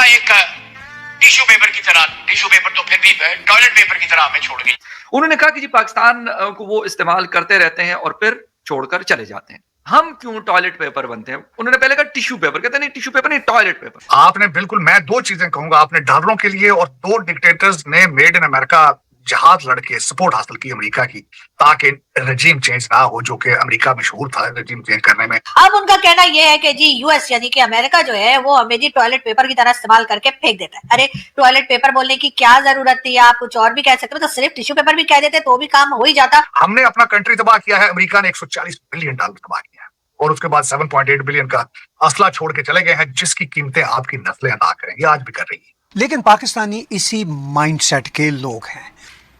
America एक tissue paper की तरह, टिश्यू पेपर तो फिर भी टॉयलेट पेपर की तरह हमें छोड़ गई। उन्होंने कहा कि जी पाकिस्तान को वो इस्तेमाल करते रहते हैं और फिर छोड़कर चले जाते हैं। हम क्यों टॉयलेट पेपर बनते हैं? उन्होंने पहले कहा टिश्यू पेपर, कहते नहीं टिश्यू पेपर नहीं, टॉयलेट पेपर। आपने बिल्कुल, मैं दो चीजें कहूंगा, आपने डॉलरों के लिए और दो डिक्टेटर्स ने मेड इन अमेरिका जहाज लड़के सपोर्ट हासिल की अमेरिका की, ताकि रजीम चेंज ना हो, जो कि अमेरिका मशहूर था रजीम चेंज करने में। अब उनका कहना यह है कि जी यूएस यानी कि अमेरिका जो है वो हमें जी टॉयलेट पेपर की तरह इस्तेमाल करके फेंक देता है। अरे टॉयलेट पेपर बोलने की क्या जरूरत थी? आप कुछ और भी कह सकते हो, तो सिर्फ टिश्यू पेपर भी कह देते तो भी काम हो ही जाता। हमने अपना कंट्री तबाह किया है, अमेरिका ने $140 बिलियन तबाह किया है, और उसके बाद 7.8 बिलियन का असला छोड़ के चले गए हैं, जिसकी कीमतें आपकी नस्लें अदा करेंगी, आज भी कर रही है। लेकिन पाकिस्तानी इसी माइंडसेट के लोग हैं।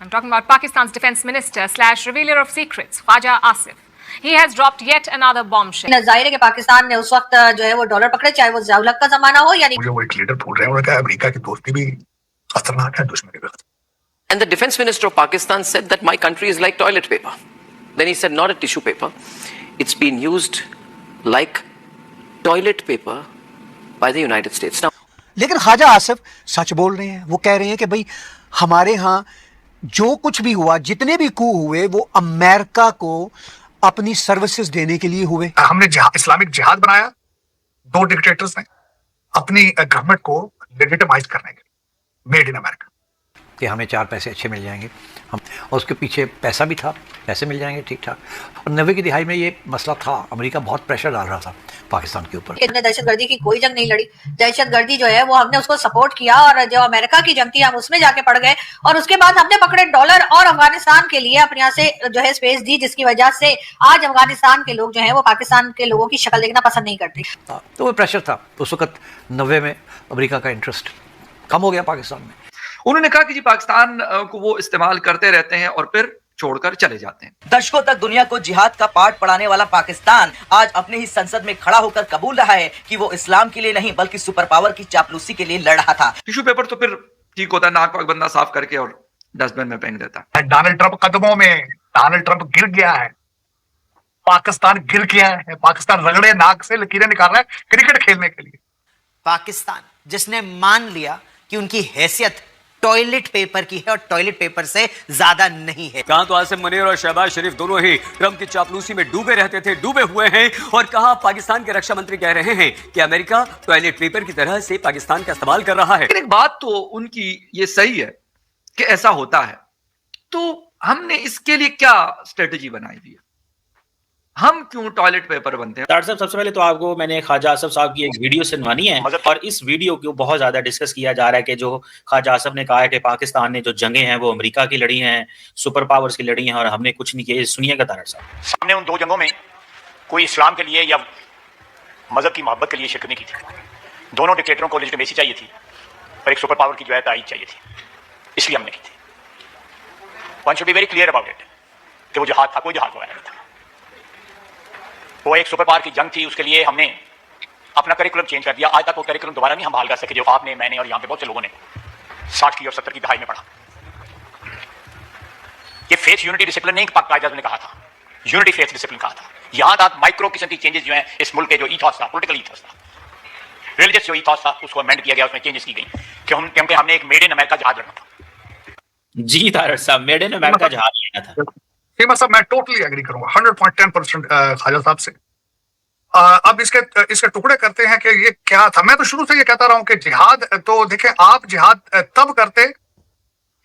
I'm talking about Pakistan's defense minister / revealer of secrets, Khaja Asif. He has dropped yet another bombshell. जाहिर है कि पाकिस्तान ने उस वक्त जो है वो डॉलर पकड़े, चाहे वो ज़िया-उल-हक का जमाना हो यानी। मुझे वो एक लीडर बोल रहे हैं, उन्होंने कहा अमेरिका की दोस्ती भी खतरनाक है दुश्मनी भी खतरनाक। And the defense minister of Pakistan said that my country is like toilet paper. Then he said, not a tissue paper. It's been used like toilet paper by the United States. Now, लेकिन ख्वाजा आसिफ सच बोल रहे हैं। वो कह रहे हैं कि भाई हमारे यहाँ जो कुछ भी हुआ, जितने भी कू हुए, वो अमेरिका को अपनी सर्विसेज देने के लिए हुए। हमने इस्लामिक जिहाद बनाया, दो डिक्टेटर्स ने, अपनी गवर्नमेंट को लेजिटिमाइज करने के लिए, मेड इन अमेरिका। कि हमें 4 पैसे अच्छे मिल जाएंगे, हम, और उसके पीछे पैसा भी था, पैसे मिल जाएंगे ठीक ठाक। और 90 की दिहाई में ये मसला था, अमेरिका बहुत प्रेशर डाल रहा था पाकिस्तान के ऊपर। हमने दहशतगर्दी की कोई जंग नहीं लड़ी, दहशतगर्दी जो है वो हमने उसको सपोर्ट किया, और जो अमेरिका की जंग थी हम उसमें जाके पड़ गए, और उसके बाद हमने पकड़े डॉलर और अफगानिस्तान के लिए अपने यहाँ से जो है स्पेस दी, जिसकी वजह से आज अफगानिस्तान के लोग जो है वो पाकिस्तान के लोगों की शक्ल देखना पसंद नहीं करते। तो वो प्रेशर था उस वक्त 90 में, अमेरिका का इंटरेस्ट कम हो गया पाकिस्तान में। उन्होंने कहा कि जी पाकिस्तान को वो इस्तेमाल करते रहते हैं और फिर छोड़कर चले जाते हैं। दशकों तक दुनिया को जिहाद का पाठ पढ़ाने वाला पाकिस्तान आज अपने ही संसद में खड़ा होकर कबूल रहा है कि वो इस्लाम के लिए नहीं बल्कि सुपर पावर की चापलूसी के लिए लड़ रहा था। टिश्यू पेपर तो फिर ठीक होता है, नाक वाक बंदा साफ करके और डस्टबिन में फेंक देता है। डोनाल्ड ट्रंप कदमों में, डोनाल्ड ट्रंप गिर गया है, पाकिस्तान गिर गया है, पाकिस्तान रगड़े नाक से लकीरें निकाल रहा है क्रिकेट खेलने के लिए। पाकिस्तान जिसने मान लिया कि उनकी हैसियत टॉयलेट पेपर की है और टॉयलेट पेपर से ज्यादा नहीं है। कहा तो आसिम मुनीर और शहबाज शरीफ दोनों ही ट्रंप की चापलूसी में डूबे रहते थे, डूबे हुए हैं, और कहा पाकिस्तान के रक्षा मंत्री कह रहे हैं कि अमेरिका टॉयलेट पेपर की तरह से पाकिस्तान का इस्तेमाल कर रहा है। एक बात तो उनकी ये सही है कि ऐसा होता है, तो हमने इसके लिए क्या स्ट्रेटेजी बनाई हुई है? हम क्यों टॉयलेट पेपर बनते हैं? डॉक्टर साहब, सबसे पहले तो आपको मैंने ख्वाजा आसिफ साहब की एक वीडियो सुनवानी है, और इस वीडियो को बहुत ज्यादा डिस्कस किया जा रहा है कि जो ख्वाजा आसिफ ने कहा है कि पाकिस्तान ने जो जंगें हैं वो अमेरिका की लड़ी हैं, सुपर पावर्स की लड़ी हैं, और हमने कुछ नहीं किया। सुनिएगा तारड़ साहब। हमने उन दो जंगों में कोई इस्लाम के लिए या मजहब की मोहब्बत के लिए शिरकत नहीं की थी। दोनों डिक्टेटरों को लेजिटिमेसी चाहिए थी और एक सुपर पावर की जो है ताईद चाहिए थी, इसलिए हमने की थी। One should be very clear about it कि वो जहाद था, कोई जहाद हुआ नहीं था, वो एक सुपर पावर की जंग थी। उसके लिए हमने अपना करिकुलम चेंज कर दिया। आज तक वो करिकुलम दोबारा नहीं हम बहाल कर सके जो आपने, मैंने और यहाँ पे बहुत से लोगों ने 60 की और 70 की दहाई में पढ़ा। ये फेथ यूनिटी डिसिप्लिन नहीं पाक कायदा ने कहा था, यूनिटी फेथ डिसिप्लिन कहा था। यहाँ तक माइक्रो किस्म की चेंजेस जो है इस मुल्क के जो ईथॉस था, पॉलिटिकल ईथॉस था, रिलीजियस जो ईथॉस था, उसको अमेंड किया गया, उसमें चेंजेस की गई क्योंकि हमने एक मेड इन अमेरिका जहाज लड़ना था। जी तारड़ साहब, मेड इन अमेरिका जहाज लेना था। साहब मैं टोटली एग्री करूंगा 100.10% ख्वाजा साहब से। अब इसके टुकड़े करते हैं कि ये क्या था। मैं तो शुरू से ये कहता रहा हूं कि जिहाद, तो देखें आप जिहाद तब करते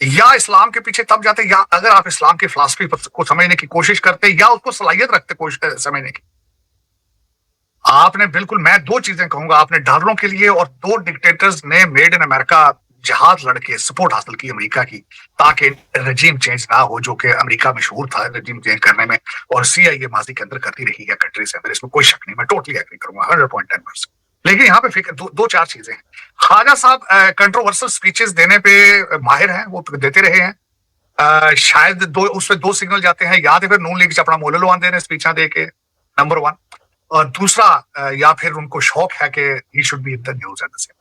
या इस्लाम के पीछे तब जाते, या अगर आप इस्लाम की फिलॉसफी को समझने की कोशिश करते या उसको सलाहियत रखते समझने की। आपने बिल्कुल, मैं दो चीजें कहूंगा, आपने डॉलरों के लिए और दो डिक्टेटर्स ने मेड इन अमेरिका जहाज लड़के सपोर्ट हासिल की अमेरिका की, ताकि रजीम चेंज ना हो, जो कि अमेरिका मशहूर था रजीम चेंज करने में, और CIA माजी के अंदर करती रही है कंट्री से अंदर, इसमें कोई शक नहीं। मैं टोटली एग्री करूंगा 100.10%। लेकिन यहाँ पे दो चार चीजें हैं। ख्वाजा साहब कंट्रोवर्शियल स्पीचेस देने पे माहिर हैं, वो देते रहे हैं। शायद उसमें दो सिग्नल जाते हैं, या तो फिर नून लीग अपना मोल लुआन दे रहे स्पीचा दे के, नंबर 1, और दूसरा या फिर उनको शौक है कि he should be in the news at the same.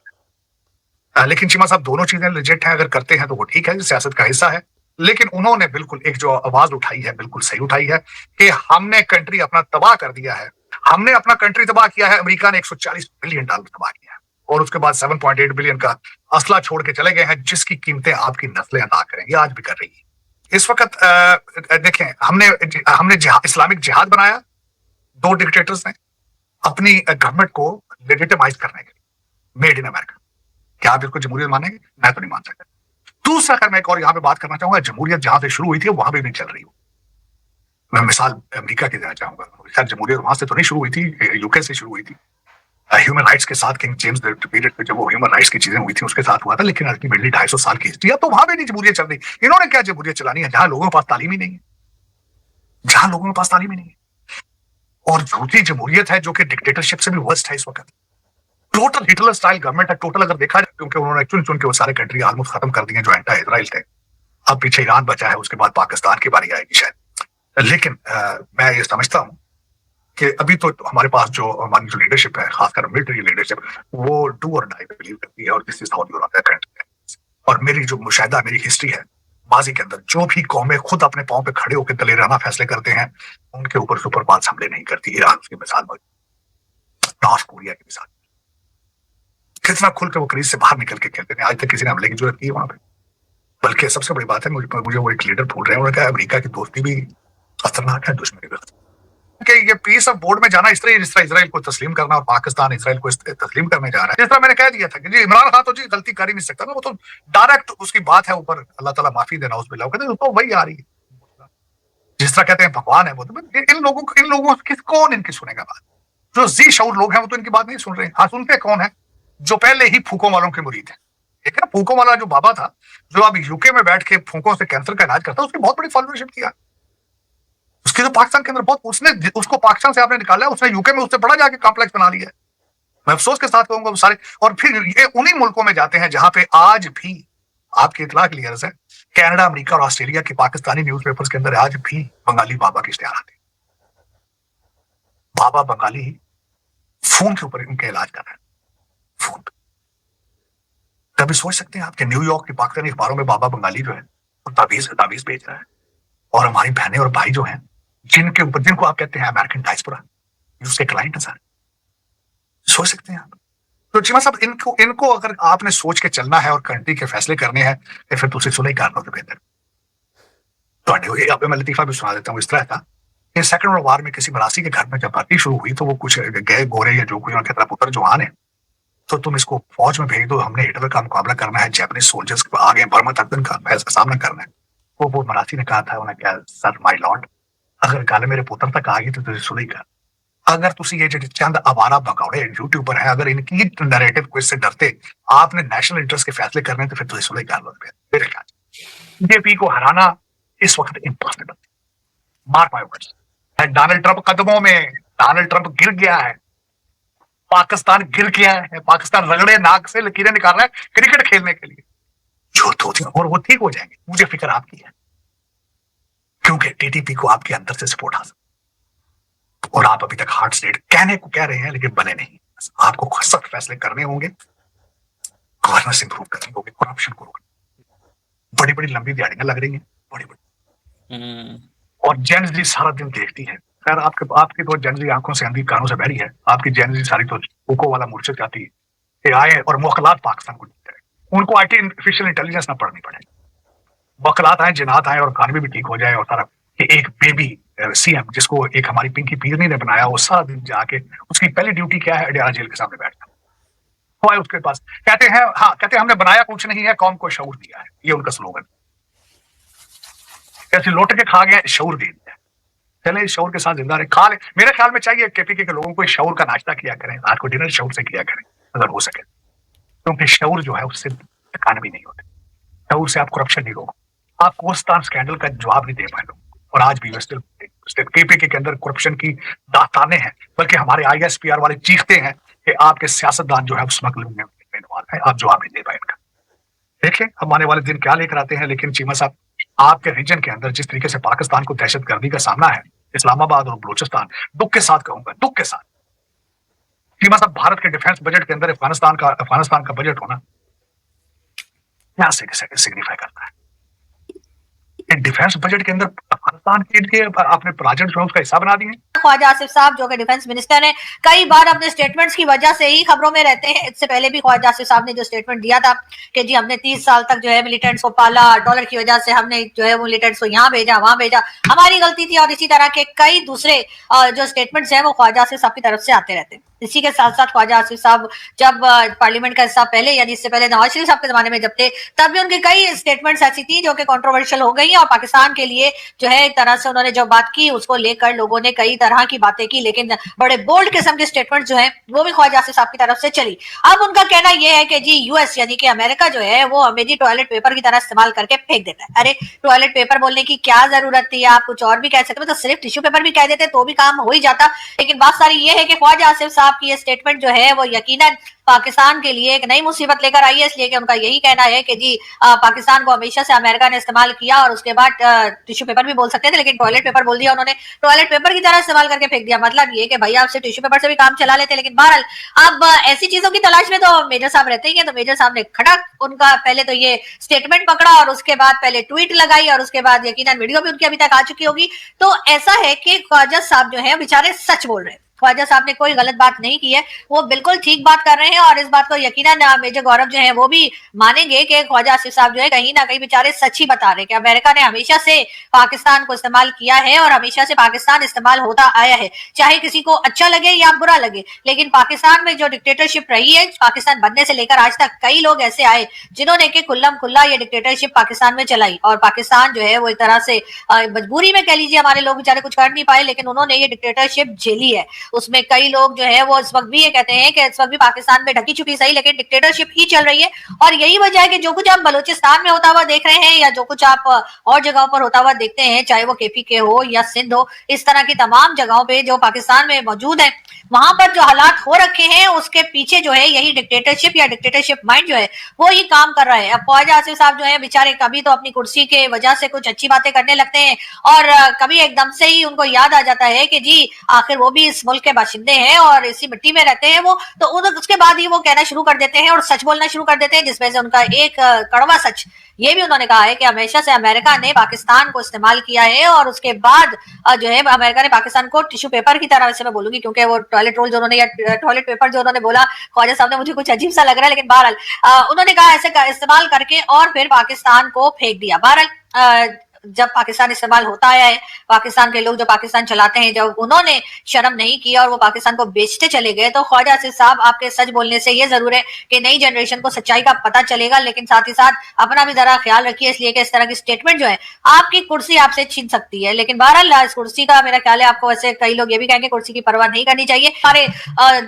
लेकिन चीमा साहब दोनों चीजें लेजिट हैं, अगर करते हैं तो वो ठीक है, सियासत का हिस्सा है। लेकिन उन्होंने बिल्कुल एक जो आवाज उठाई है बिल्कुल सही उठाई है कि हमने कंट्री अपना तबाह कर दिया है, हमने अपना कंट्री तबाह किया है, अमेरिका ने $140 बिलियन तबाह किया है। और उसके बाद 7.8 बिलियन का असला छोड़ के चले गए हैं, जिसकी कीमतें आपकी नस्लें अदा करेंगी, आज भी कर रही है। इस वक्त देखें, हमने इस्लामिक जिहाद बनाया 2 डिक्टेटर्स ने अपनी गवर्नमेंट को लेजिटिमाइज करने के लिए, मेड इन अमेरिका। क्या आप इसको जमहूरियत मानेंगे? मैं तो नहीं मान सकता। दूसरा, अगर मैं एक और यहाँ पे बात करना चाहूंगा, जमहूरियत जहां से शुरू हुई थी वहां भी नहीं चल रही हो। मैं मिसाल अमेरिका की देना चाहूंगा। शायद जमहूरियत वहां से तो नहीं शुरू हुई थी, यूके से शुरू हुई थी। ह्यूमन राइट्स के साथ किंग जेम्स पीरियड पे जब वो ह्यूमन राइट्स की चीजें हुई थी उसके साथ हुआ था, लेकिन अल्टीमेटली 250 साल की हिस्ट्री है, तो वहां भी नहीं जमहूरियत चल रही। इन्होंने क्या जमहूरियत चलानी है जहां लोगों के पास तालीम ही नहीं है, जहां लोगों के पास तालीम ही नहीं है। और झूठी जमहूरियत है जो कि डिक्टेटरशिप से भी वर्स्ट है इस वक्त। टोटल हिटलर स्टाइल गवर्नमेंट है, टोटल अगर देखा जाए, क्योंकि उन्होंने चुन चुन के वो सारे कंट्री ऑलमोस्ट खत्म कर दिए जो एंटा इजराइल थे। अब पीछे ईरान बचा है, उसके बाद पाकिस्तान की बारी आएगी शायद। लेकिन मैं ये समझता हूं कि अभी तो हमारे पास जो हमारी जो लीडरशिप है, खासकर मिलिट्री लीडरशिप, वो डू और डाई पे बिलीव करती है, और this is how you run the country. और मेरी जो मुशाहिदा, मेरी हिस्ट्री है माजी के अंदर, जो भी कौमें खुद अपने पांव पे खड़े होकर दलेराना फैसले करते हैं, उनके ऊपर सुपर पावर्स हमले नहीं करती। ईरान की मिसाल, नॉर्थ कोरिया की मिसाल, कितना खुल के वो क्रीज से बाहर निकल के खेलते हैं। आज तक किसी ने हमले की जरूरत की है वहां पे। बल्कि सबसे बड़ी बात है, मुझे वो एक लीडर भूल रहे हैं, उन्होंने कहा अमेरिका की दोस्ती भी खतरनाक है, दुश्मनी भी। कि ये पीस ऑफ बोर्ड में जाना जिस तरह इसराइल को तस्लीम करना और पाकिस्तान इसराइल को तस्लीम करने जा रहा है, जिस तरह मैंने कह दिया था कि जी इमरान खान तो जी गलती कर ही नहीं सकता ना, वो तो डायरेक्ट उसकी बात है ऊपर अल्लाह ताला माफी देना उस बिल्ला, कहते तो वही आ रही है। जिस तरह कहते हैं भगवान है वो, तो इन लोगों कौन इनकी सुनेगा बात? जो जी शऊर लोग हैं वो तो इनकी बात नहीं सुन रहे। हाँ, सुनते कौन है? जो पहले ही फूकों वालों के मुरीद है। ठीक है ना, फूकों वाला जो बाबा था, जो अब यूके में बैठ के फूकों से कैंसर का इलाज करता है, उसकी बहुत बड़ी फॉलोअरशिप किया। उसकी तो पाकिस्तान के अंदर बहुत, उसने उसको पाकिस्तान से आपने निकाला है, उसने यूके में उससे बड़ा जाके कॉम्प्लेक्स बना लिया है। मैं अफसोस के साथ कहूंगा वो सारे, और फिर ये उन्हीं मुल्कों में जाते हैं जहां पे आज भी, आपकी इतला के लिए है, कनाडा, अमेरिका और ऑस्ट्रेलिया के पाकिस्तानी न्यूज़पेपर्स के अंदर आज भी बंगाली बाबा के इश्तिहार आते हैं। बाबा बंगाली फोन के ऊपर उनका इलाज कर रहे हैं, फोन। कभी सोच सकते हैं आप कि न्यूयॉर्क के पाकिस्तानी अखबारों में बाबा बंगाली जो है वो ताबीज बेच रहा है, और हमारी बहनें और भाई जो हैं, जिनको आप कहते हैं अमेरिकन डायस्पोरा, उसके क्लाइंट है सर। सोच सकते हैं आप? तो चीमा साहब, इनको अगर आपने सोच के चलना है और कंट्री के फैसले करने हैं, तो फिर दूसरी सुलह कर लो तो बेहतर। तो मैं लतीफा भी सुना देता हूँ। इस तरह था कि सेकंड वर्ल्ड वॉर में किसी मरासी के घर में जब पार्टी शुरू हुई, तो वो कुछ गए गोरे या जो कोई उनके तरफ पुत्र जवान है, तो तुम इसको फौज में भेज दो, हमने हिटलर का मुकाबला करना है, जैपनीज सोल्जर्स को आगे बर्मा तक का सामना करना है। वो मरासी ने कहा था, उन्हें क्या, सर माय लॉर्ड, अगर गल मेरे पुत्र तक आ गई तो तुझे सुनी कर। अगर तुसी ये चंद आवारा भगौड़े यूट्यूबर हैं, अगर इनकी नैरेटिव को इससे डरते, आपने नेशनल इंटरेस्ट के फैसले करने, तो फिर तुझे सुनी कर लो। मेरे ख्याल बीजेपी को हराना इस वक्त impossible, mark my words. Donald Trump कदमों में, डोनाल्ड ट्रंप गिर गया है, पाकिस्तान गिर गया है, पाकिस्तान रगड़े नाक से लकीरें निकाल रहा है क्रिकेट खेलने के लिए, और वो ठीक हो जाएंगे। मुझे फिक्र आपकी है, क्योंकि टीटीपी को आपके अंदर से सपोर्ट हासिल, और आप अभी तक हार्ड स्टेट कहने को कह रहे हैं लेकिन बने नहीं। आपको सख्त फैसले करने होंगे, गवर्नेंस इंप्रूव करनी होगी, करप्शन को रोकना। बड़ी बड़ी लंबी दिहाड़ियां लग रही हैं, बड़ी बड़ी, और जेन जी सारा दिन देखती है। खैर आपकी तो जेन जी आंखों से अंधी कानों से बहरी है, आपकी जेन जी सारी तो हुको वाला मुर्शद जाती है कि आए और मुखलात पाकिस्तान को जीते। उनको आर्टिफिशियल इंटेलिजेंस ना पढ़नी पड़े, वकलात आए, जिनात आए और इकॉनमी भी ठीक हो जाए। और सारा कि एक बेबी सीएम जिसको एक हमारी पिंकी पीरनी ने बनाया, वो सारा दिन जाके उसकी पहली ड्यूटी क्या है, अडियाला जेल के सामने बैठना। वो आए उसके पास, कहते हैं हाँ, कहते हैं हमने बनाया कुछ नहीं है, कौम को शऊर दिया है, ये उनका स्लोगन। कैसे लौट के खा गया, शऊर दे दिया। चले इस शऊर के साथ जिंदा रहे, खा ले। मेरे ख्याल में चाहिए केपीके के लोगों को इस शऊर का नाश्ता किया करें, रात को डिनर शऊर से किया करें अगर हो सके, क्योंकि शऊर जो है उससे इकॉनमी नहीं होती, शऊर से आप करप्शन नहीं रोको। आप कोस्तान स्कैंडल का जवाब नहीं दे पाए लोग, और आज भी केपीके के अंदर करप्शन की दास्तानें हैं, बल्कि हमारे ISPR वाले चीखते हैं कि आपके सियासतदान जो है स्मगलिंग में इन्वॉल्व है, आप जवाब नहीं दे पाए इनका। देखिए हम आने वाले दिन क्या लेकर आते हैं। लेकिन चीमा साहब, आपके रीजन के अंदर जिस तरीके से पाकिस्तान को दहशतगर्दी का सामना है, इस्लामाबाद और बलूचिस्तान, दुख के साथ कहूंगा, दुख के साथ, चीमा साहब, भारत के डिफेंस बजट के अंदर अफगानिस्तान का बजट होना क्या सिग्निफाई करता है? डिफेंस बजट के अंदर पाकिस्तान के लिए अपने प्रोजेक्ट जो है उसका हिस्सा बना दिए। ख्वाजा आसिफ साहब जो कि डिफेंस मिनिस्टर हैं, कई बार अपने स्टेटमेंट्स की वजह से ही खबरों में रहते हैं। इससे पहले भी ख्वाजा आसिफ साहब ने जो स्टेटमेंट दिया था कि जी हमने 30 साल तक जो है मिलिटेंट्स को पाला, डॉलर की वजह से हमने जो है मिलिटेंट्स को यहाँ भेजा वहां भेजा, हमारी गलती थी, और इसी तरह के कई दूसरे जो स्टेटमेंट्स हैं वो ख्वाजा आसिफ साहब की तरफ से आते रहते हैं। इसी के साथ साथ ख्वाजा आसिफ साहब जब पार्लियामेंट का हिस्सा पहले यानी इससे पहले नवाज शरीफ साहब के जमाने में जब थे, तब भी उनकी कई स्टेटमेंट्स ऐसी थी जो कि कंट्रोवर्शियल हो गई और पाकिस्तान के लिए जो है एक तरह से उन्होंने जो बात की उसको लेकर लोगों ने कई तरह की बातें की, लेकिन बड़े बोल्ड किस्म के स्टेटमेंट जो है वो भी ख्वाजा आसिफ साहब की तरफ से चली। अब उनका कहना यह है कि जी यूएस यानी कि अमेरिका जो है वो हमें जी टॉयलेट पेपर की तरह इस्तेमाल करके फेंक देता है। अरे टॉयलेट पेपर बोलने की क्या जरूरत थी, आप कुछ और भी कह सकते, मतलब सिर्फ टिश्यू पेपर भी कह देते तो भी काम हो ही जाता। लेकिन बात सारी ये है कि ख्वाजा आसिफ साहब की ये स्टेटमेंट जो है वो यकीनन पाकिस्तान के लिए एक नई मुसीबत लेकर आई है, इसलिए कि उनका यही कहना है कि जी पाकिस्तान को हमेशा से अमेरिका ने इस्तेमाल किया और उसके बाद टिश्यू पेपर भी बोल सकते थे लेकिन टॉयलेट पेपर बोल दिया उन्होंने, टॉयलेट पेपर की तरह इस्तेमाल करके फेंक दिया। मतलब ये कि भाई आपसे टिश्यू पेपर से भी काम चला लेते, लेकिन बहरहाल अब ऐसी चीजों की तलाश में तो मेजर साहब रहते ही हैं। तो मेजर साहब ने खड़क उनका पहले तो ये स्टेटमेंट पकड़ा और उसके बाद पहले ट्वीट लगाई और उसके बाद यकीनन वीडियो भी उनकी अभी तक आ चुकी होगी। तो ऐसा है कि ख्वाजा साहब जो है बेचारे सच बोल रहे हैं, ख्वाजा साहब ने कोई गलत बात नहीं की है, वो बिल्कुल ठीक बात कर रहे हैं और इस बात को यकीनन मेजर गौरव जो है वो भी मानेंगे कि ख्वाजा आसिफ साहब जो है कहीं ना कहीं बेचारे सच ही बता रहे हैं कि अमेरिका ने हमेशा से पाकिस्तान को इस्तेमाल किया है और हमेशा से पाकिस्तान इस्तेमाल होता आया है, चाहे किसी को अच्छा लगे या बुरा लगे। लेकिन पाकिस्तान में जो डिक्टेटरशिप रही है, पाकिस्तान बनने से लेकर आज तक कई लोग ऐसे आए जिन्होंने कि खुल्लम खुल्ला ये डिक्टेटरशिप पाकिस्तान में चलाई और पाकिस्तान जो है वो एक तरह से मजबूरी में कह लीजिए, हमारे लोग बेचारे कुछ कर नहीं पाए लेकिन उन्होंने ये डिक्टेटरशिप झेली है। उसमें कई लोग जो है वो इस वक्त भी ये कहते हैं कि इस वक्त भी पाकिस्तान में ढकी छुपी सही लेकिन डिक्टेटरशिप ही चल रही है और यही वजह है कि जो कुछ आप बलूचिस्तान में होता हुआ देख रहे हैं या जो कुछ आप और जगहों पर होता हुआ देखते हैं, चाहे वो केपीके हो या सिंध हो, इस तरह की तमाम जगहों पे जो पाकिस्तान में मौजूद है, वहां पर जो हालात हो रखे हैं उसके पीछे जो है यही डिक्टेटरशिप या डिक्टेटरशिप माइंड जो है वो ही काम कर रहा है। अब ख्वाजा आसिफ साहब जो है बेचारे कभी तो अपनी कुर्सी के वजह से कुछ अच्छी बातें करने लगते हैं और कभी एकदम से ही उनको याद आ जाता है कि जी आखिर वो भी इस मुल्क के बाशिंदे हैं और इसी मिट्टी में रहते हैं वो, तो उसके बाद ही वो कहना शुरू कर देते हैं और सच बोलना शुरू कर देते हैं, जिसमें से उनका एक कड़वा सच ये भी उन्होंने कहा है कि हमेशा से अमेरिका ने पाकिस्तान को इस्तेमाल किया है और उसके बाद जो है अमेरिका ने पाकिस्तान को टिश्यू पेपर की तरह, वैसे मैं बोलूंगी क्योंकि वो टॉयलेट रोल जो उन्होंने या टॉयलेट पेपर जो उन्होंने बोला ख्वाजा साहब ने, मुझे कुछ अजीब सा लग रहा है लेकिन बहरहाल उन्होंने कहा ऐसे इस्तेमाल करके और फिर पाकिस्तान को फेंक दिया। बहरहाल जब पाकिस्तान इस्तेमाल होता आया है, पाकिस्तान के लोग जो पाकिस्तान चलाते हैं जब उन्होंने शर्म नहीं किया और वो पाकिस्तान को बेचते चले गए, तो ख्वाजा आसिफ साहब आपके सच बोलने से ये जरूर है कि नई जनरेशन को सच्चाई का पता चलेगा, लेकिन साथ ही साथ अपना भी जरा ख्याल रखिए, इसलिए कि इस तरह की स्टेटमेंट जो है आपकी कुर्सी आपसे छीन सकती है। लेकिन बहरहाल इस कुर्सी का मेरा ख्याल है आपको, वैसे कई लोग ये भी कहेंगे कुर्सी की परवाह नहीं करनी चाहिए।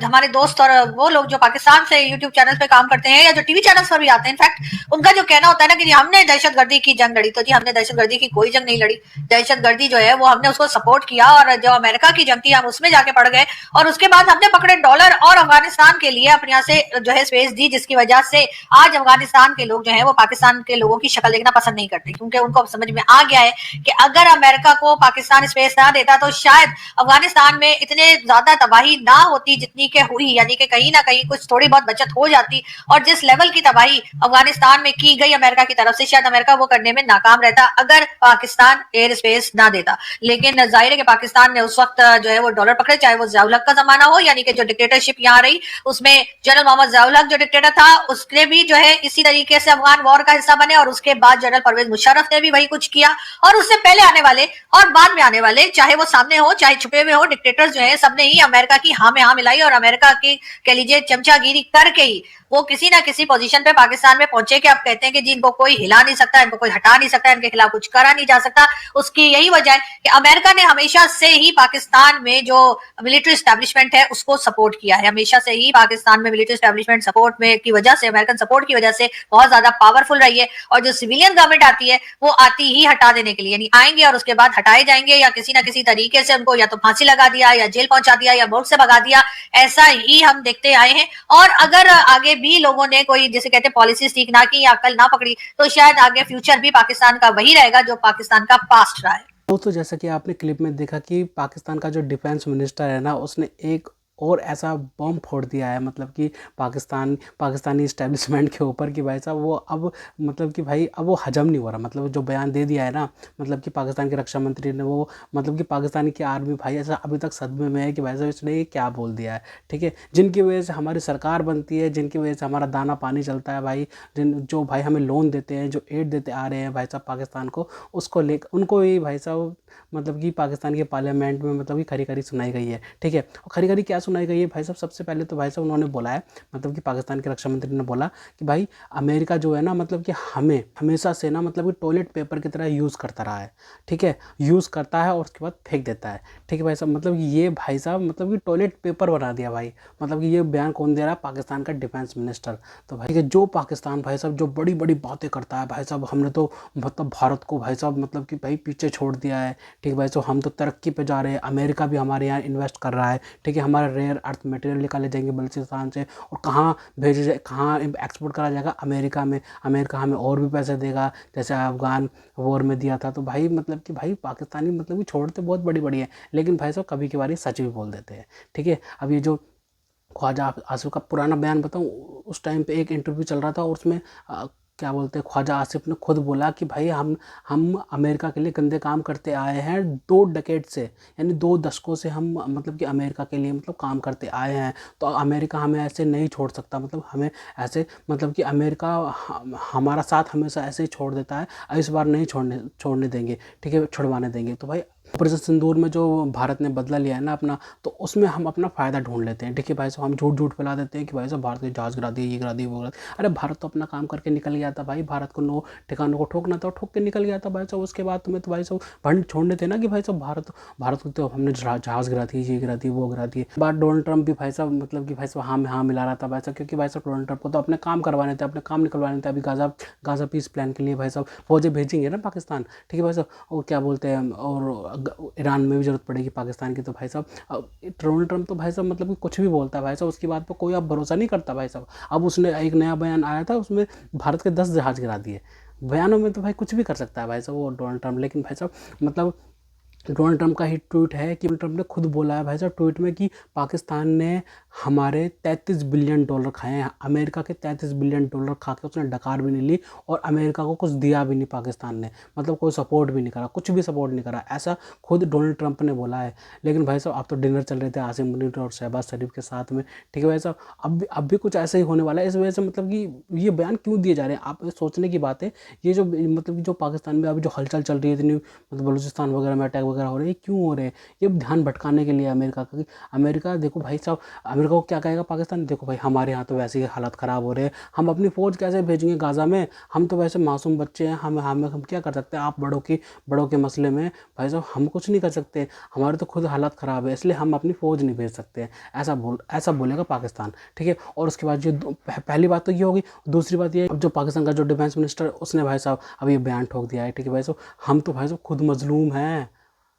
हमारे दोस्त और वो लोग जो पाकिस्तान से यूट्यूब चैनल पे काम करते हैं या जो टीवी चैनल पर भी आते हैं, इनफैक्ट उनका जो कहना होता है ना कि हमने दहशतगर्दी की जंग लड़ी, तो जी हमने दहशतगर्दी की कोई जंग नहीं लड़ी। दहशतगर्दी जो है वो हमने उसको सपोर्ट किया और जो अमेरिका की जंग थी हम उसमें जाके पड़ गए और उसके बाद हमने पकड़े डॉलर और अफगानिस्तान के लिए अपने यहाँ से जो है स्पेस दी, जिसकी वजह से आज अफगानिस्तान के लोग जो है वो पाकिस्तान के लोगों की शक्ल देखना पसंद नहीं करते, क्योंकि उनको समझ में आ गया है कि अगर अमेरिका को पाकिस्तान स्पेस ना देता तो शायद अफगानिस्तान में इतने ज्यादा तबाही ना होती जितनी के हुई, यानी कि कहीं ना कहीं कुछ थोड़ी बहुत बचत हो जाती और जिस लेवल की तबाही अफगानिस्तान में की गई अमेरिका की तरफ से, शायद अमेरिका वो करने में नाकाम रहता अगर पाकिस्तान एयर स्पेस ना देता। लेकिन जाहिर है कि पाकिस्तान ने उस वक्त जो है वो डॉलर पकड़े, चाहे वो ज़ियाउल हक का जमाना हो, यानी कि जो डिक्टेटरशिप यहाँ रही उसमें जनरल मोहम्मद ज़ियाउल हक जो डिक्टेटर था उसने भी जो है इसी तरीके से अफगान वॉर का हिस्सा बने और उसके बाद जनरल परवेज मुशर्रफ ने भी वही कुछ किया और उससे पहले आने वाले और बाद में आने वाले, चाहे वो सामने हो चाहे छुपे हुए हो, डिक्टेटर्स जो है सबने ही अमेरिका की हाँ में हाँ मिलाई और अमेरिका की कह लीजिए चमचागिरी करके ही वो किसी ना किसी पोजीशन पे पाकिस्तान में पहुंचे कि आप कहते हैं कि जी इनको कोई हिला नहीं सकता, इनको कोई हटा नहीं सकता, इनके खिलाफ कुछ करा नहीं जा सकता। उसकी यही वजह है कि अमेरिका ने हमेशा से ही पाकिस्तान में जो मिलिट्री एस्टैब्लिशमेंट है उसको सपोर्ट किया है। हमेशा से ही पाकिस्तान में मिलिट्री एस्टैब्लिशमेंट सपोर्ट में की वजह से, अमेरिकन सपोर्ट की वजह से बहुत ज्यादा पावरफुल रही है और जो सिविलियन गवर्नमेंट आती है वो आती ही हटा देने के लिए, यानी आएंगे और उसके बाद हटाए जाएंगे या किसी ना किसी तरीके से उनको या तो फांसी लगा दिया या जेल पहुंचा दिया या मुल्क से भगा दिया, ऐसा ही हम देखते आए हैं। और अगर आगे भी लोगों ने कोई जैसे कहते हैं पॉलिसी ठीक ना की या अकल ना पकड़ी तो शायद आगे फ्यूचर भी पाकिस्तान का वही रहेगा जो पाकिस्तान का पास्ट रहा है। दोस्तों जैसा कि आपने क्लिप में देखा कि पाकिस्तान का जो डिफेंस मिनिस्टर है ना, उसने एक और ऐसा बम फोड़ दिया है मतलब कि पाकिस्तानी इस्टेब्लिशमेंट के ऊपर कि भाई साहब वो अब मतलब कि भाई अब वो हजम नहीं हो रहा। मतलब जो बयान दे दिया है ना, मतलब कि पाकिस्तान के रक्षा मंत्री ने, वो मतलब कि पाकिस्तानी की आर्मी भाई ऐसा अभी तक सदमे में है कि भाई साहब इसने ये क्या बोल दिया है। ठीक है, जिनकी वजह से हमारी सरकार बनती है, जिनकी वजह से हमारा दाना पानी चलता है भाई, जो भाई हमें लोन देते हैं, जो एड देते आ रहे हैं भाई साहब पाकिस्तान को, उसको लेकर उनको ही भाई साहब मतलब कि पाकिस्तान के पार्लियामेंट में मतलब कि खरी खरी सुनाई गई है। ठीक है, और खरी खरी क्या सुनाई गई है भाई साहब? सबसे पहले तो भाई साहब उन्होंने बोला है, मतलब कि पाकिस्तान के रक्षा मंत्री ने बोला कि भाई अमेरिका जो है ना मतलब कि हमें हमेशा से ना मतलब कि टॉयलेट पेपर की तरह यूज़ करता रहा है। ठीक है, यूज़ करता है और उसके बाद फेंक देता है। ठीक है भाई साहब, मतलब कि ये भाई साहब मतलब कि टॉयलेट पेपर बना दिया भाई। मतलब कि ये बयान कौन दे रहा है? पाकिस्तान का डिफेंस मिनिस्टर। तो भाई कि जो पाकिस्तान भाई साहब जो बड़ी बड़ी बातें करता है भाई साहब, हमने तो मतलब भारत को भाई साहब मतलब कि भाई पीछे छोड़ दिया है। ठीक है भाई साहब, हम तो तरक्की पे जा रहे हैं, अमेरिका भी हमारे यहाँ इन्वेस्ट कर रहा है। ठीक है, हमारा रेयर अर्थ मटेरियल निकाले जाएंगे बलूचिस्तान से और कहाँ भेजे जाए, कहाँ एक्सपोर्ट करा जाएगा? अमेरिका में। अमेरिका हमें और भी पैसे देगा जैसे अफगान वॉर में दिया था। तो भाई मतलब कि भाई पाकिस्तानी मतलब कि छोड़ते बहुत बड़ी बड़ी है, लेकिन भाई साहब कभी कभार सच भी बोल देते हैं। ठीक है, अब ये जो ख्वाजा आसिफ का पुराना बयान बताऊं, उस टाइम पे एक इंटरव्यू चल रहा था और उसमें क्या बोलते हैं, ख्वाजा आसिफ ने खुद बोला कि भाई हम अमेरिका के लिए गंदे काम करते आए हैं 2 डेकेड से, यानी 2 दशकों से हम मतलब कि अमेरिका के लिए मतलब काम करते आए हैं। तो अमेरिका हमें ऐसे नहीं छोड़ सकता, मतलब हमें ऐसे मतलब कि अमेरिका हमारा साथ हमेशा ऐसे ही छोड़ देता है, इस बार नहीं छोड़ने देंगे। ठीक है, छुड़वाने देंगे। तो भाई ऑपरेशन सिंदूर में जो भारत ने बदला लिया है ना अपना, तो उसमें हम अपना फ़ायदा ढूंढ लेते हैं। ठीक है भाई साहब, हम झूठ फैला देते हैं कि भाई साहब भारत ने जहाज़ गिरा दिए, ये गिरा दिए, वो गिरा दिए। अरे भारत तो अपना काम करके निकल गया था भाई, भारत को 9 ठिकानों को ठोकना था, ठोक के निकल गया था भाई साहब। उसके बाद तुम्हें तो भाई साहब भंड छोड़ने थे ना कि भाई साहब भारत को तो हमने जहाज़ गिरा दिए, ये गिरा दिए, वो गिरा दिए। बाद डोनाल्ड ट्रंप भी भाई साहब मतलब कि भाई साहब हाँ मिला रहा था भाई साहब, क्योंकि भाई साहब डोनाल्ड ट्रंप को तो अपने काम करवाने थे, अपने काम निकलवाने थे। अभी गाज़ा पीस प्लान के लिए भाई साहब फौजें भेजेंगे ना पाकिस्तान। ठीक है भाई साहब, और क्या बोलते हैं, और ईरान में भी जरूरत पड़ेगी पाकिस्तान की। तो भाई साहब डोनाल्ड ट्रंप तो भाई साहब मतलब कि कुछ भी बोलता है भाई साहब, उसकी बात पर कोई अब भरोसा नहीं करता भाई साहब। अब उसने एक नया बयान आया था, उसमें भारत के 10 जहाज गिरा दिए। बयानों में तो भाई कुछ भी कर सकता है भाई साहब वो डोनाल्ड ट्रंप, लेकिन भाई साहब मतलब डोनाल्ड ट्रंप का ही ट्वीट है कि ट्रंप ने खुद बोला है भाई साहब ट्वीट में कि पाकिस्तान ने हमारे 33 बिलियन डॉलर खाए हैं। अमेरिका के 33 बिलियन डॉलर खा के उसने डकार भी नहीं ली और अमेरिका को कुछ दिया भी नहीं पाकिस्तान ने, मतलब कोई सपोर्ट भी नहीं करा, कुछ भी सपोर्ट नहीं करा, ऐसा खुद डोनाल्ड ट्रंप ने बोला है। लेकिन भाई साहब अब तो डिनर चल रहे थे आसिम मुनीर और शहबाज शरीफ के साथ में। ठीक है भाई साहब, अब भी कुछ ऐसा ही होने वाला है। इस वजह से मतलब कि ये बयान क्यों दिए जा रहे हैं, आप सोचने की बात है। ये जो मतलब कि जो पाकिस्तान में अभी जो हलचल चल रही है इतनी, मतलब बलूचिस्तान वगैरह में अटैक वगैरह हो रहे हैं, क्यों हो रहे हैं? ये ध्यान भटकाने के लिए अमेरिका का। अमेरिका देखो भाई साहब, अमेरिका को क्या कहेगा पाकिस्तान, देखो भाई हमारे यहाँ तो वैसे ही हालत ख़राब हो रहे हैं, हम अपनी फ़ौज कैसे भेजेंगे गाज़ा में? हम तो वैसे मासूम बच्चे हैं, हम क्या कर सकते हैं? आप बड़ों के मसले में भाई साहब हम कुछ नहीं कर सकते, हमारे तो खुद हालत ख़राब है, इसलिए हम अपनी फ़ौज नहीं भेज सकते। ऐसा बोलेगा पाकिस्तान। ठीक है, और उसके बाद जो पहली बात तो ये होगी। दूसरी बात ये, अब जो पाकिस्तान का जो डिफेंस मिनिस्टर उसने भाई साहब अब ये बयान ठोक दिया है। ठीक है भाई साहब, हम तो भाई साहब खुद मजलूम हैं।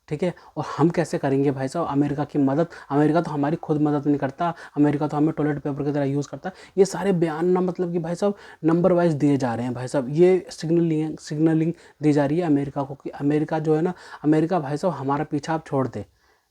ठीक है, और हम कैसे करेंगे भाई साहब अमेरिका की मदद? अमेरिका तो हमारी खुद मदद नहीं करता, अमेरिका तो हमें टॉयलेट पेपर की तरह यूज़ करता है। ये सारे बयान ना मतलब कि भाई साहब नंबर वाइज दिए जा रहे हैं भाई साहब, ये सिग्नलिंग दी जा रही है अमेरिका को कि अमेरिका जो है ना, अमेरिका भाई साहब हमारा पीछा आप छोड़ दे,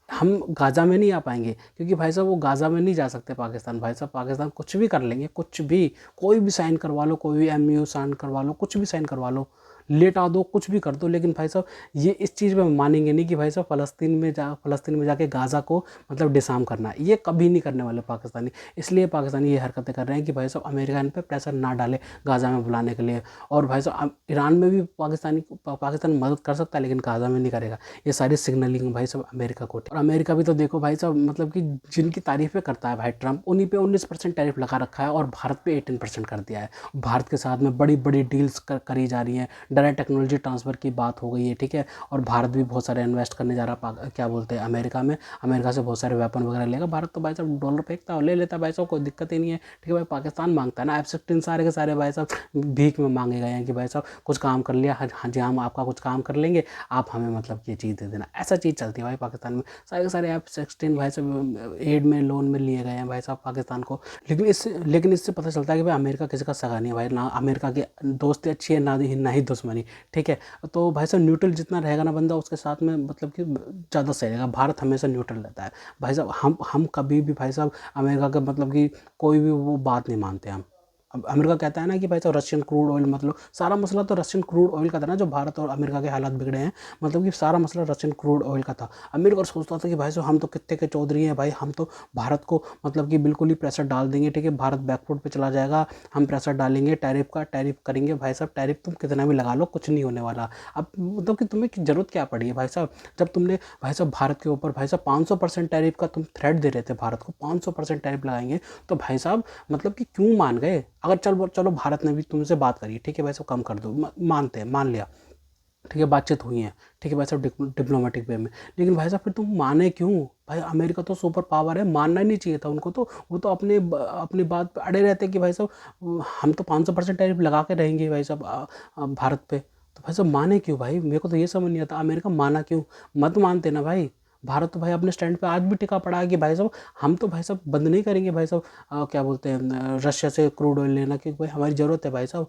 हम गाज़ा में नहीं आ पाएंगे, क्योंकि भाई साहब वो गाज़ा में नहीं जा सकते पाकिस्तान। भाई साहब पाकिस्तान कुछ भी कर लेंगे, कुछ भी, कोई भी साइन करवा लो, कोई भी MOU साइन करवा लो, कुछ भी साइन करवा लो, लेट आ दो, कुछ भी कर दो, लेकिन भाई साहब ये इस चीज़ में मानेंगे नहीं कि भाई साहब फ़लस्तीन में जाके गाज़ा को मतलब डिसाम करना, ये कभी नहीं करने वाले पाकिस्तानी। इसलिए पाकिस्तानी ये हरकतें कर रहे हैं कि भाई साहब अमेरिका इन पर प्रेशर ना डाले गाज़ा में बुलाने के लिए। और भाई साहब ईरान में भी पाकिस्तान मदद कर सकता है, लेकिन गाज़ा में नहीं करेगा। ये सारी सिग्नलिंग भाई साहब अमेरिका को। और अमेरिका भी तो देखो भाई साहब मतलब कि जिनकी तारीफ़ें करता है भाई ट्रंप, उन्हीं पे 19% टैरिफ लगा रखा है और भारत पे 18% कर दिया है। भारत के साथ में बड़ी बड़ी डील्स करी जा रही हैं, डायरेक्ट टेक्नोलॉजी ट्रांसफ़र की बात हो गई है। ठीक है, और भारत भी बहुत सारे इन्वेस्ट करने जा रहा है क्या बोलते हैं अमेरिका में, अमेरिका से बहुत सारे वेपन वगैरह लेगा। भारत तो भाई साहब डॉलर फेंकता है, ले लेता है भाई साहब, कोई दिक्कत ही नहीं है। ठीक है भाई, पाकिस्तान मांगता है ना F-16 सारे के सारे भाई साहब भीख में मांगे गए हैं कि भाई साहब कुछ काम कर लिया, हाँ जी हम आपका कुछ काम कर लेंगे, आप हमें मतलब ये चीज़ दे देना। ऐसा चीज़ चलती है भाई पाकिस्तान में। सारे के सारे F-16 भाई साहब एड में लोन में लिए गए हैं भाई साहब पाकिस्तान को। लेकिन इससे पता चलता है कि भाई अमेरिका किसी का सगा नहीं है भाई, ना अमेरिका की दोस्ती अच्छी है ना ही दुश्मनी। दुश्मनी, ठीक है। तो भाई साहब न्यूट्रल जितना रहेगा ना बंदा, उसके साथ में मतलब कि ज़्यादा सही रहेगा। भारत हमेशा न्यूट्रल रहता है भाई साहब। हम कभी भी भाई साहब अमेरिका का मतलब कि कोई भी वो बात नहीं मानते हम। अब अमेरिका कहता है ना कि भाई साहब रशियन क्रूड ऑयल, मतलब सारा मसला तो रशियन क्रूड ऑयल का था ना, जो भारत और अमेरिका के हालात बिगड़े हैं, मतलब कि सारा मसला रशियन क्रूड ऑयल का था। अमेरिका सोचता था कि भाई साहब हम तो कितने के चौधरी हैं भाई, हम तो भारत को मतलब कि बिल्कुल ही प्रेशर डाल देंगे, ठीक है, भारत बैकफुट पे चला जाएगा, हम प्रेशर डालेंगे, टैरिफ करेंगे। भाई साहब टैरिफ तुम कितना भी लगा लो, कुछ नहीं होने वाला। अब मतलब कि तुम्हें ज़रूरत क्या पड़ी है भाई साहब, जब तुमने भाई साहब भारत के ऊपर भाई साहब 500% टैरिफ का तुम थ्रेट दे रहे थे, भारत को 500% टैरिफ लगाएंगे, तो भाई साहब मतलब कि क्यों मान गए? अगर चलो भारत ने भी तुमसे बात करी, ठीक है भाई साहब कम कर दो, मानते हैं, मान लिया, ठीक है, बातचीत हुई है, ठीक है भाई साहब डिप्लोमेटिक वे में, लेकिन भाई साहब फिर तुम माने क्यों? भाई अमेरिका तो सुपर पावर है, मानना ही नहीं चाहिए था उनको। तो वो तो अपनी बात पे अड़े रहते कि भाई साहब हम तो 500% टैरिफ लगा के रहेंगे भाई साहब भारत पे। तो भाई साहब माने क्यों भाई? मेरे को तो ये समझ नहीं आता, अमेरिका माना क्यों? मत मानते ना भाई। भारत तो भाई अपने स्टैंड पे आज भी टिका पड़ा है कि भाई साहब हम तो भाई साहब बंद नहीं करेंगे भाई साहब क्या बोलते हैं रशिया से क्रूड ऑयल लेना, क्योंकि भाई हमारी ज़रूरत है भाई साहब।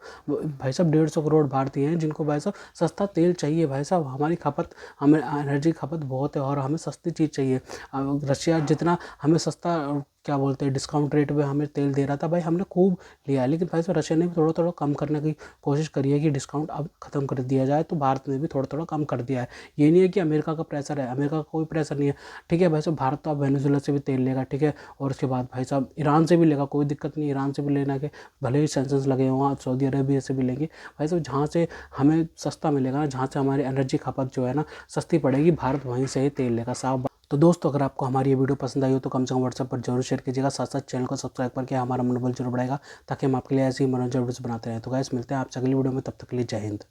भाई साहब 150 करोड़ भारतीय हैं जिनको भाई साहब सस्ता तेल चाहिए भाई साहब। हमारी खपत, हमें एनर्जी खपत बहुत है और हमें सस्ती चीज़ चाहिए। रशिया जितना हमें सस्ता क्या बोलते हैं डिस्काउंट रेट पे हमें तेल दे रहा था भाई, हमने खूब लिया है, लेकिन भाई साहब रशिया ने भी थोड़ा थोड़ा कम करने की कोशिश करी है कि डिस्काउंट अब ख़त्म कर दिया जाए, तो भारत ने भी थोड़ा थोड़ा कम कर दिया है। ये नहीं है कि अमेरिका का प्रेशर है, अमेरिका का कोई प्रेशर नहीं है, ठीक है भाई साहब। भारत तो अब वेनेजुएला से भी तेल लेगा, ठीक है, और उसके बाद भाई साहब ईरान से भी लेगा, कोई दिक्कत नहीं, ईरान से भी लेना के भले ही सेंसस लगे हों, सऊदी अरेबिया से भी लेंगे भाई साहब। जहाँ से हमें सस्ता मिलेगा ना, जहाँ से हमारी एनर्जी खपत जो है ना सस्ती पड़ेगी, भारत वहीं से ही तेल लेगा साहब। तो दोस्तों अगर आपको हमारी ये वीडियो पसंद आई हो तो कम से कम व्हाट्सएप पर जरूर शेयर कीजिएगा, साथ साथ चैनल को सब्सक्राइब करके हमारा मनोबल जरूर बढ़ेगा, ताकि हम आपके लिए ऐसी मनोरंजन वीडियोस बनाते रहें। तो गाइस मिलते हैं आपसे अगली वीडियो में, तब तक के लिए जय हिंद।